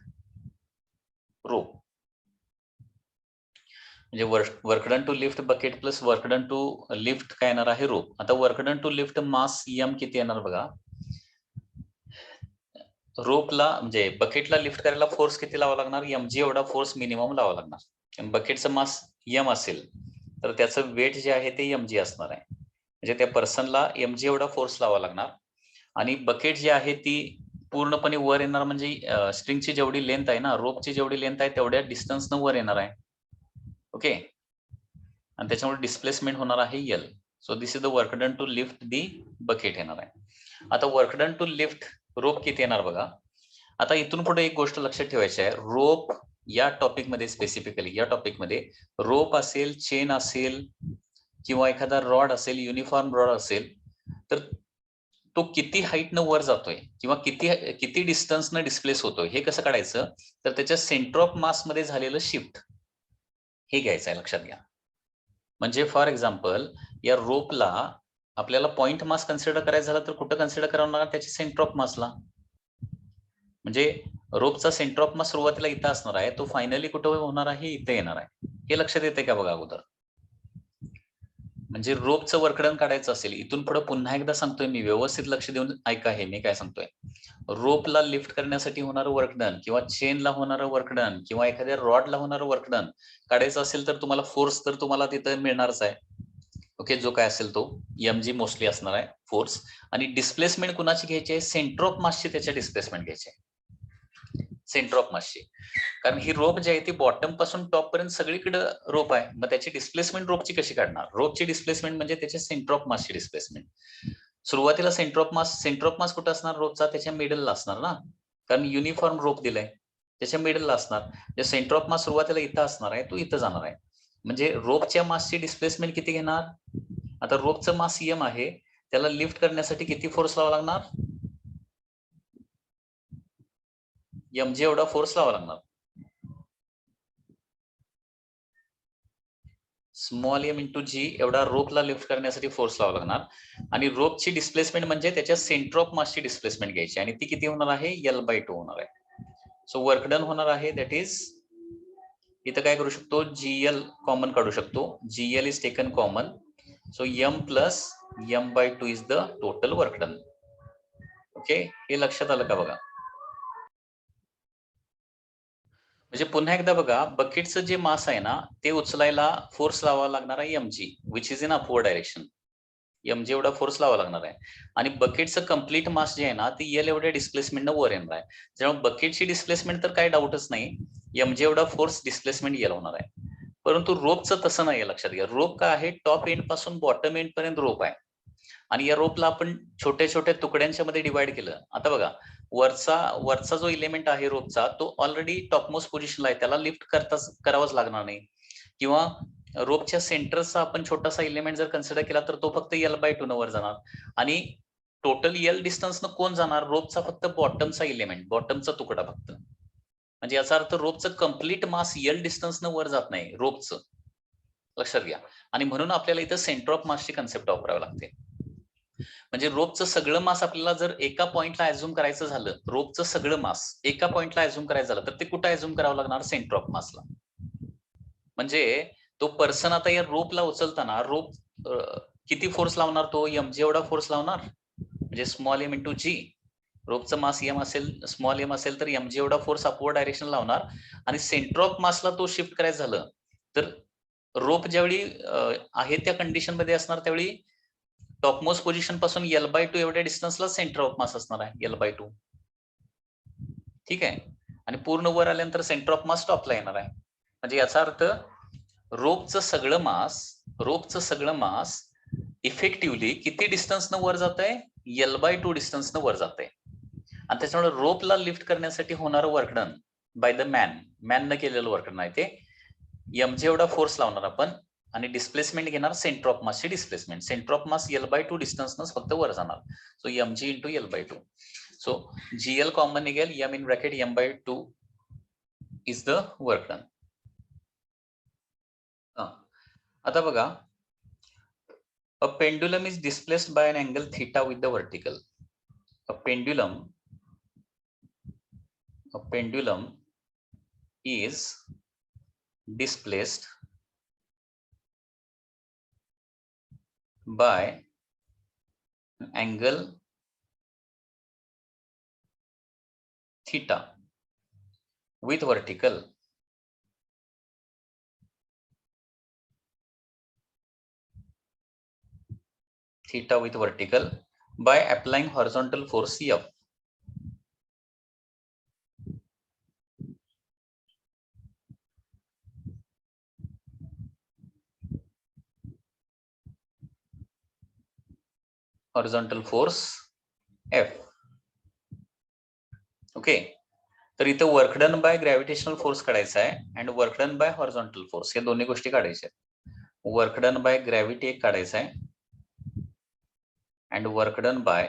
rope. म्हणजे work done to lift bucket plus work done to lift काय येणार आहे, rope. आता work done to lift mass M किती येणार बघा. रोपला म्हणजे बकेटला लिफ्ट करायला फोर्स किती लावा लागणार, mg एवढा फोर्स मिनिमम लावा लागणार. बकेटचं मास m असेल तर त्याचं वेट जे आहे ते mg असणार आहे. म्हणजे त्या पर्सनला mg एवढा फोर्स लावा लागणार आणि बकेट जी आहे ती पूर्णपणे वर येणार. म्हणजे स्ट्रिंगची जेवढी लेंथ आहे ना, रोपची जेवढी लेंथ आहे तेवढ्या डिस्टन्सनं वर येणार आहे. ओके. आणि त्याच्यामुळे डिस्प्लेसमेंट होणार आहे L. So this is the work done to lift the bucket येणार आहे. आता work done to lift rope किती येणार बघा. आता इथून पुढे एक गोष्ट लक्षात ठेवायची आहे, रोप या टॉपिक मध्ये स्पेसिफिकली या टॉपिक मध्ये रोप असेल, चेन असेल किंवा एखादा रॉड असेल, युनिफॉर्म रॉड असेल, तर तो किती हाईटनं वर जातोय किंवा किती डिस्टन्सनं डिस्प्लेस होतोय हे कसं काढायचं, तर त्याच्या सेंटर ऑफ मास मध्ये झालेलं शिफ्ट हे घ्यायचं आहे, लक्षात घ्या. म्हणजे फॉर एक्झाम्पल या रोपला आपल्याला पॉइंट मास कन्सिडर करायचं झालं तर कुठं कन्सिडर करावं लागणार, त्याच्या सेंटर ऑफ मासला. म्हणजे रोपचा सेंटर ऑफ मास सुरुवातीला इथं असणार आहे, तो फायनली कुठं होणार आहे, इथे येणार आहे. हे लक्षात येते का बघा अगोदर. म्हणजे रोपचं वर्कडन काढायचं असेल, इथून पुढे पुन्हा एकदा सांगतोय मी, व्यवस्थित लक्ष देऊन ऐका हे मी काय सांगतोय. रोपला लिफ्ट करण्यासाठी होणारं वर्कडन किंवा चेनला होणारं वर्कडन किंवा एखाद्या रॉडला होणारं वर्कडन काढायचं असेल तर तुम्हाला फोर्स तर तुम्हाला तिथं मिळणारच आहे. ओके, जो काय असेल तो mg मोस्टली असणार आहे फोर्स. आणि डिस्प्लेसमेंट कुणाची घ्यायची आहे, सेंटर ऑफ मासची त्याच्या डिस्प्लेसमेंट घ्यायची आहे, सेंटर ऑफ मासची. कारण ही रोप जी आहे ती बॉटम पासून टॉप पर्यंत सगळीकडे रोप आहे, मग त्याची डिस्प्लेसमेंट रोपची कशी काढणार? रोपची डिस्प्लेसमेंट म्हणजे त्याच्या सेंटर ऑफ मासची डिस्प्लेसमेंट. सुरुवातीला सेंटर ऑफ मास कुठं असणार रोपचा? त्याच्या मिडलला असणार ना, कारण युनिफॉर्म रोप दिलाय त्याच्या मिडलला असणार. सेंटर ऑफ मास सुरुवातीला इथं असणार आहे, तो इथं जाणार आहे. म्हणजे रोपच्या मासची डिस्प्लेसमेंट किती घेणार? आता रोपचं मास एम आहे, त्याला लिफ्ट करण्यासाठी किती फोर्स लावा लागणार? mg एवढा फोर्स लावा लागणार. स्मॉल एम इंटू जी एवढा रोपला लिफ्ट करण्यासाठी फोर्स लावा लागणार. आणि रोपची डिस्प्लेसमेंट म्हणजे त्याच्या सेंटर ऑफ मासची डिस्प्लेसमेंट घ्यायची, आणि ती किती होणार आहे? L/2 होणार आहे. सो वर्क डन होणार आहे दॅट इज, इथं काय करू शकतो, GL कॉमन काढू शकतो. GL is taken common, so m plus m/2 is the total work done. Okay, हे लक्षात आलं का बघा? म्हणजे पुन्हा एकदा बघा, बकेटचं जे मास आहे ना ते उचलायला फोर्स लावावा लागणार आहे mg, which is in upward direction. mg एवढा फोर्स लावा लागणार आहे. आणि बकेटचं कम्प्लीट मास जे आहे ना ते L एवढ्या डिस्प्लेसमेंट वर येणार आहे. जेव्हा बकेटची डिस्प्लेसमेंट तर काही डाऊटच नाही, mg एवढा फोर्स डिस्प्लेसमेंट L होणार आहे. परंतु रोपचं तसं नाही, लक्षात घ्या. रोप काय आहे, टॉप एंड पासून बॉटम एंड पर्यंत रोप आहे, आणि या रोपला आपण छोट्या छोट्या तुकड्यांच्या मध्ये डिवाइड केलं. आता बघा, वरचा जो इलेमेंट आहे रोपचा तो ऑलरेडी टॉपमोस्ट पोझिशनला आहे, त्याला लिफ्ट करावंच लागणार नाही. किंवा रोपच्या सेंटरचा आपण छोटासा इलेमेंट जर कन्सिडर केला तर तो फक्त L/2 न वर जाणार. आणि टोटल L डिस्टन्स न कोण जाणार? रोपचा फक्त बॉटमचा इलेमेंट, बॉटमचा तुकडा फक्त. म्हणजे याचा अर्थ रोपचं कम्प्लीट मास L डिस्टन्स न वर जात नाही रोपचं, लक्षात घ्या. आणि म्हणून आपल्याला इथं सेंटर ऑफ मासची कन्सेप्ट वापरावी लागते. म्हणजे रोपचं सगळं मास आपल्याला जर एका पॉइंटला अझ्युम करायचं झालं, रोपचं सगळं मास एका पॉइंटला अझ्युम करायचं झालं तर ते कुठं अझ्युम करावं लागणार? सेंटर ऑफ मासला. म्हणजे तो पर्सन आता या रोपला उचलताना रोप किती फोर्स लावणार? तो mg एवढा फोर्स लावणार, म्हणजे स्मॉल एम इंटू जी. रोपचं मास एम असेल, स्मॉल एम असेल तर mg एवढा फोर्स अपवर्ड डायरेक्शन लावणार. आणि सेंटर ऑफ मासला तो शिफ्ट करायचं झालं तर रोप ज्यावेळी आहे त्या कंडिशन मध्ये असणार त्यावेळी टॉपमोस्ट पोझिशन पासून L/2 एवढ्या डिस्टन्सला सेंटर ऑफ मास असणार आहे, L/2. ठीक आहे. आणि पूर्ण वर आल्यानंतर सेंटर ऑफ मास टॉपला येणार आहे. म्हणजे याचा अर्थ रोपचं सगळं मास इफेक्टिव्हली किती डिस्टन्सनं वर जात आहे? L/2 डिस्टन्सनं वर जात आहे. आणि त्याच्यामुळे रोपला लिफ्ट करण्यासाठी होणारं work done by the man न केलेलं वर्क डन आहे ते mg एवढा फोर्स लावणार आपण, आणि डिस्प्लेसमेंट घेणार सेंटर ऑफ मासची displacement. Centre of mass L/2 डिस्टन्सनच फक्त वर जाणार, so mg into L/2. So GL common निघेल, m in bracket m/2 is the work done. आता बघा, a pendulum is displaced by an angle theta with the vertical. A pendulum is displaced by an angle theta with vertical by applying horizontal force F. horizontal force F. Okay, तर इथं work done bye gravitational force काढायचा आहे and work done bye horizontal force, या दोन्ही गोष्टी काढायच्या आहेत. Work done by gravity एक काढायचा आहे and work done bye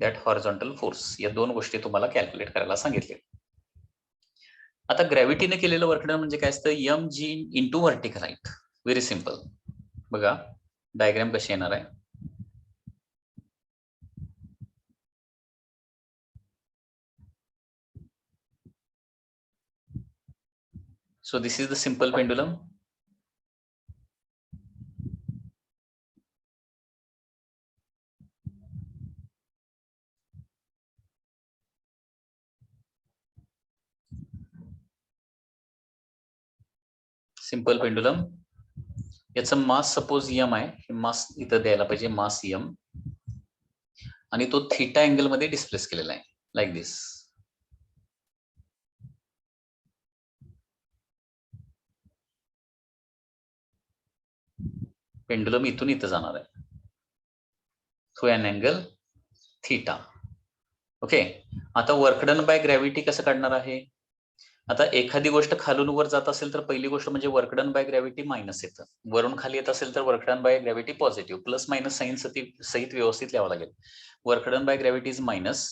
that horizontal force, या दोन गोष्टी तुम्हाला कॅल्क्युलेट करायला सांगितले. आता ग्रॅव्हिटीने केलेलं वर्क डन म्हणजे काय असतं? mg into vertical height. Very simple. बघा डायग्राम कशी येणार आहे. So this is the simple pendulum. Simple pendulum. याचं मास सपोज यम आहे, हे मास इथं द्यायला पाहिजे, मास यम, आणि तो थीटा अँगल मध्ये डिस्प्लेस केलेला आहे लाईक दिस. पेंडुलम इथून इथं जाणार आहे through an angle theta. Okay. आता वर्क डन बाय ग्रॅव्हिटी कसं काढणार आहे? आता एखादी गोष्ट खालून वर जात असेल तर पहिली गोष्ट म्हणजे work done by gravity minus येतं, वरून खाली येत असेल तर work done by gravity positive, plus minus sign सहित व्यवस्थित लिहावं लागेल. Work done by gravity is minus,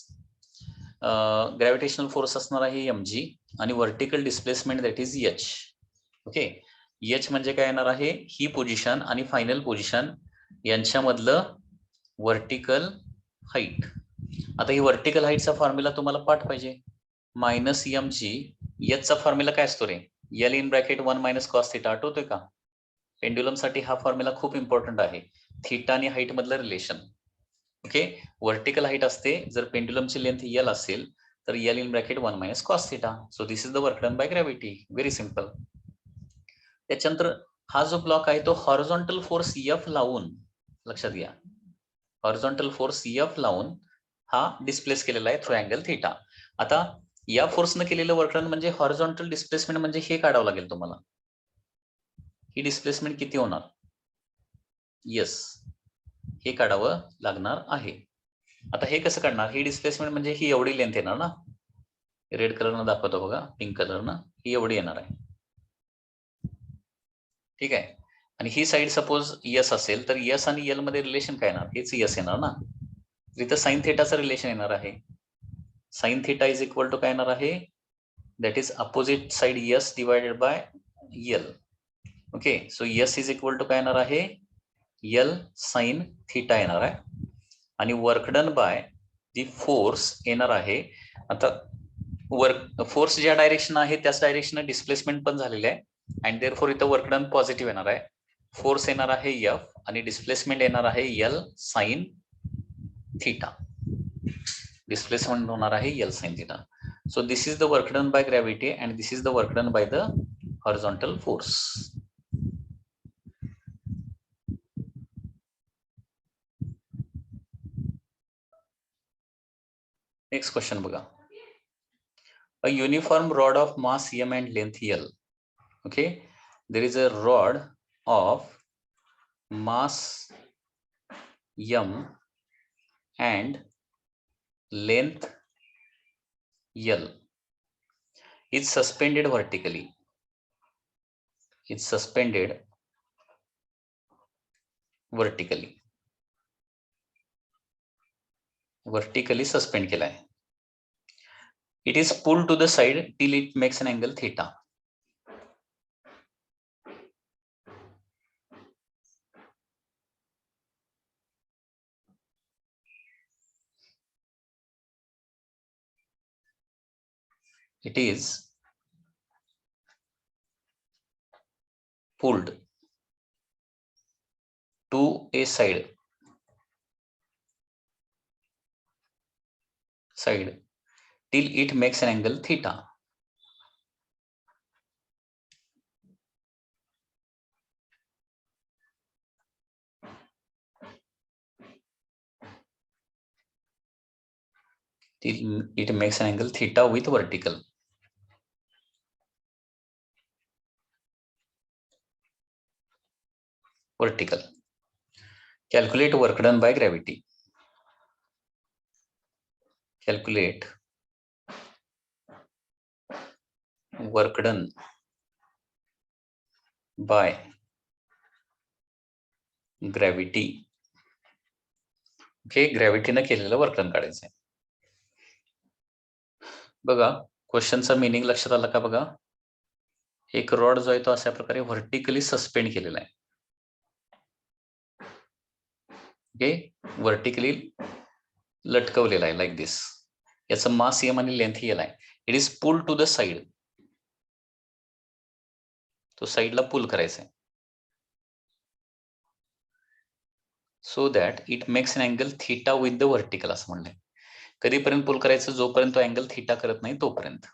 gravitational force असणार आहे mg, आणि vertical displacement that is h. Okay. h म्हणजे काय येणार आहे? ही पोझिशन आणि फायनल पोझिशन यांच्यामधलं व्हर्टिकल हाईट. आता ही व्हर्टिकल हाईटचा फॉर्म्युला तुम्हाला पाठ पाहिजे. मायनस mg, h चा फॉर्म्युला काय असतो रे? L in bracket 1 minus cos theta. आठवतोय का? पेंड्युलम साठी हा फॉर्म्युला खूप इम्पॉर्टंट आहे, थिटा आणि हाईट मधलं रिलेशन. ओके. व्हर्टिकल हाईट असते जर पेंड्युलमची लेंथ L असेल तर L in bracket 1 minus cos theta. So this is the work done by gravity. Very simple. त्याच्यानंतर हा जो ब्लॉक आहे तो हॉरिझॉन्टल फोर्स F लावून, लक्षात घ्या, हॉरिझॉन्टल फोर्स F लावून हा डिस्प्लेस केलेला आहे थ्रू अँगल थिटा. आता या फोर्सनं केलेलं वर्क डन म्हणजे हॉरिझॉन्टल डिस्प्लेसमेंट म्हणजे हे काढावं लागेल तुम्हाला. ही डिस्प्लेसमेंट किती होणार? येस, हे काढावं लागणार आहे. आता हे कसं काढणार? ही डिस्प्लेसमेंट म्हणजे ही एवढी लेंथ येणार ना, रेड कलरनं दाखवतो बघा, पिंक कलरनं, ही एवढी येणार आहे. ठीक आहे. आणि ही साईड सपोज यस असेल तर यस आणि यल मध्ये रिलेशन काय येणार? हेच यस येणार ना. इथं साइन थिटाचं रिलेशन येणार आहे. Sine theta is equal to काय येणार आहे? That is opposite side S divided by L. Okay. So S is equal to काय येणार आहे? यल साइन थिटा येणार आहे. आणि work done by the force येणार आहे. आता वर्क फोर्स ज्या डायरेक्शन आहे त्याच डायरेक्शन डिस्प्लेसमेंट पण झालेलं आहे, अँड देअरफॉर इथं वर्क डन पॉझिटिव्ह येणार आहे. फोर्स येणार आहे F आणि डिस्प्लेसमेंट येणार आहे L साइन थिटा. डिस्प्लेसमेंट होणार आहे L sine theta. So this is the work done by gravity and this is the work done by the horizontal force. Next question बघा. A uniform rod of mass m and length L. Okay, there is a rod of mass m and length L is suspended vertically. It's suspended vertically. Vertically suspend केला आहे. It is pulled to the side till it makes an angle theta. It is pulled to a side till it makes an angle theta. Till it makes an angle theta with vertical. Vertical. Calculate work done by gravity. Calculate work done by gravity. Okay. ग्रॅव्हिटीनं केलेलं work done काढायचं आहे. बघा, क्वेश्चनचा meaning लक्षात आला का? बघा, एक रॉड जो आहे तो अशा प्रकारे व्हर्टिकली सस्पेंड केलेला आहे. ओके. व्हर्टिकली लटकवलेला आहे लाईक दिस. याचं मास एम आणि लेंथ एल आहे. It is pull to the side. तो साइडला पुल करायचा आहे. So that it makes an angle theta with the vertical असं म्हणलंय. कधीपर्यंत पुल करायचं? जोपर्यंत तो अँगल थिटा करत नाही तोपर्यंत.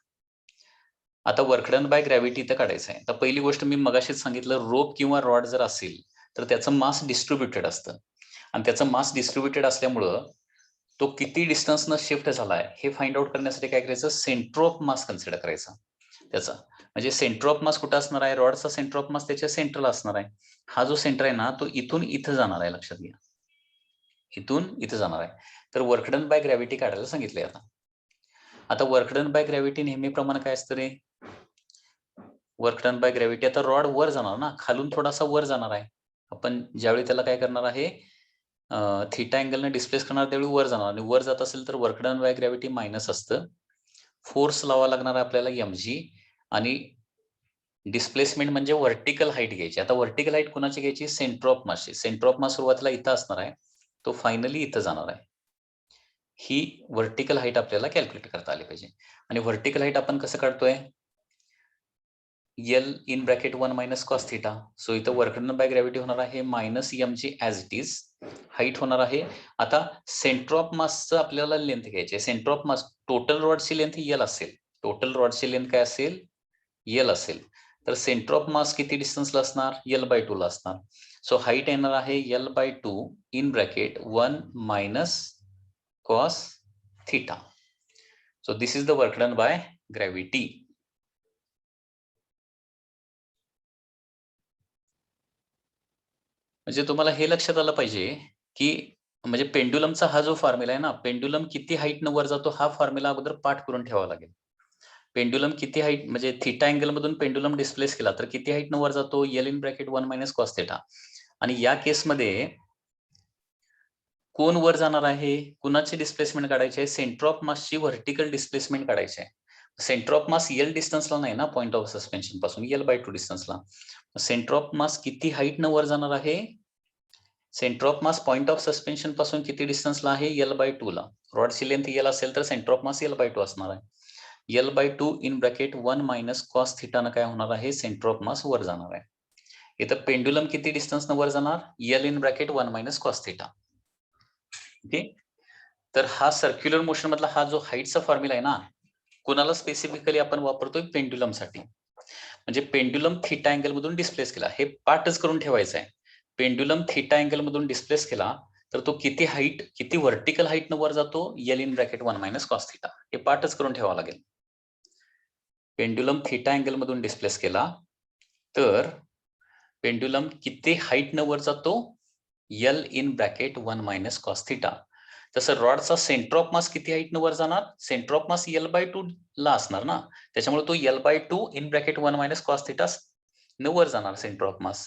आता वर्क डन बाय ग्रॅव्हिटी इथं काढायचं आहे. तर पहिली गोष्ट मी मगाशीच सांगितलं, रोप किंवा रॉड जर असेल तर त्याचं मास डिस्ट्रीब्युटेड असतं आणि त्याचं मास डिस्ट्रीब्युटेड असल्यामुळं तो किती डिस्टन्सनं शिफ्ट झालाय हे फाइंड आउट करण्यासाठी काय करायचं, सेंटर ऑफ मास कन्सिडर करायचा त्याचा. म्हणजे सेंटर ऑफ मास कुठं असणार आहे, रॉडचा सेंटर ऑफ मास त्याच्या सेंटरला असणार आहे. हा जो सेंटर आहे ना तो इथून इथं जाणार आहे, लक्षात घ्या, इथून इथं जाणार आहे. तर वर्क डन बाय ग्रॅव्हिटी काढायला सांगितलंय. आता वर्क डन बाय ग्रॅव्हिटी नेहमीप्रमाणे काय असतं रे, वर्क डन बाय ग्रॅव्हिटी, आता रॉड वर जाणार ना, खालून थोडासा वर जाणार आहे. आपण ज्यावेळी त्याला काय करणार आहे, थीटा अँगलने डिस्प्लेस करणार त्यावेळी वर जाणार, आणि वर जात असेल तर work done by gravity minus असतं. फोर्स लावा लागणार आहे आपल्याला mg, आणि डिस्प्लेसमेंट म्हणजे व्हर्टिकल हाईट घ्यायची. आता व्हर्टिकल हाईट कोणाची घ्यायची, सेंटर ऑफ मासची. सेंटर ऑफ मास सुरुवातीला इथं असणार आहे, तो फायनली इथं जाणार आहे. ही व्हर्टिकल हाईट आपल्याला कॅल्क्युलेट करता आली पाहिजे. आणि व्हर्टिकल हाईट आपण कसं काढतोय, L in bracket 1 minus cos theta. So इथं वर्क डन बाय ग्रॅव्हिटी होणार आहे minus mg as it is. Height होणार आहे. आता सेंटर ऑफ मासचं आपल्याला लेंथ घ्यायची आहे. सेंटर ऑफ मास, टोटल रॉडची लेंथ L असेल, टोटल रॉडची लेंथ काय असेल, L असेल. तर सेंटर ऑफ मास किती डिस्टन्सला असणार, L/2 ला असणार. सो हाईट येणार आहे L/2 in bracket 1 minus cos theta. So this is the work done by gravity. म्हणजे तुम्हाला हे लक्षात आलं पाहिजे की म्हणजे पेंड्युलमचा हा जो फॉर्म्युला आहे ना, पेंड्युलम किती हाईटनं वर जातो हा फॉर्म्युला अगोदर पाठ करून ठेवावा लागेल. पेंड्युलम किती हाईट, म्हणजे थीटा अँगल मधून पेंड्युलम डिस्प्लेस केला तर किती हाईटनं वर जातो, L in bracket 1 minus cos theta. आणि या केसमध्ये कोण वर जाणार आहे, कुणाची डिस्प्लेसमेंट काढायची आहे, सेंटर ऑफ मासची व्हर्टिकल डिस्प्लेसमेंट काढायची आहे. सेंटर ऑफ मास L डिस्टन्सला नाही ना, पॉईंट ऑफ सस्पेन्शन पासून L/2 डिस्टन्सला. सेंटर ऑफ मास किती हाईटनं वर जाणार आहे, centre of mass point of suspension पासून किती डिस्टन्सला आहे, L/2 ला. रॉडची लेंथ L असेल तर सेंटर ऑफ मास L/2 असणार आहे. L/2 in bracket 1 minus cos थिटानं काय होणार आहे, सेंटर ऑफ मास वर जाणार आहे. इथं पेंड्युलम किती डिस्टन्सनं वर जाणार, L in bracket 1 minus cos theta. Okay. तर हा सर्क्युलर मोशन मधला हा जो हाईटचा फॉर्म्युला आहे ना, कुणाला स्पेसिफिकली आपण वापरतोय, पेंड्युलमसाठी. म्हणजे पेंड्युलम थीटा अँगल मधून डिस्प्लेस केला, हे पाठच करून ठेवायचं आहे. पेंड्युलम थीटा अँगल मधून डिस्प्लेस केला तर तो किती हाईट, किती व्हर्टिकल हाईटनं वर जातो, L in bracket 1 minus cos theta. हे पाठच करून ठेवावं लागेल. पेंड्युलम थीटा अँगल मधून डिस्प्लेस केला तर पेंड्युलम किती हाईटनं वर जातो, L in bracket 1 minus cos theta. तसं रॉडचा सेंटर ऑफ मास किती हाईटनं वर जाणार, सेंटर ऑफ मास L/2 ला असणार ना, त्याच्यामुळे तो L/2 in bracket 1 minus cos theta न वर जाणार सेंटर ऑफ मास.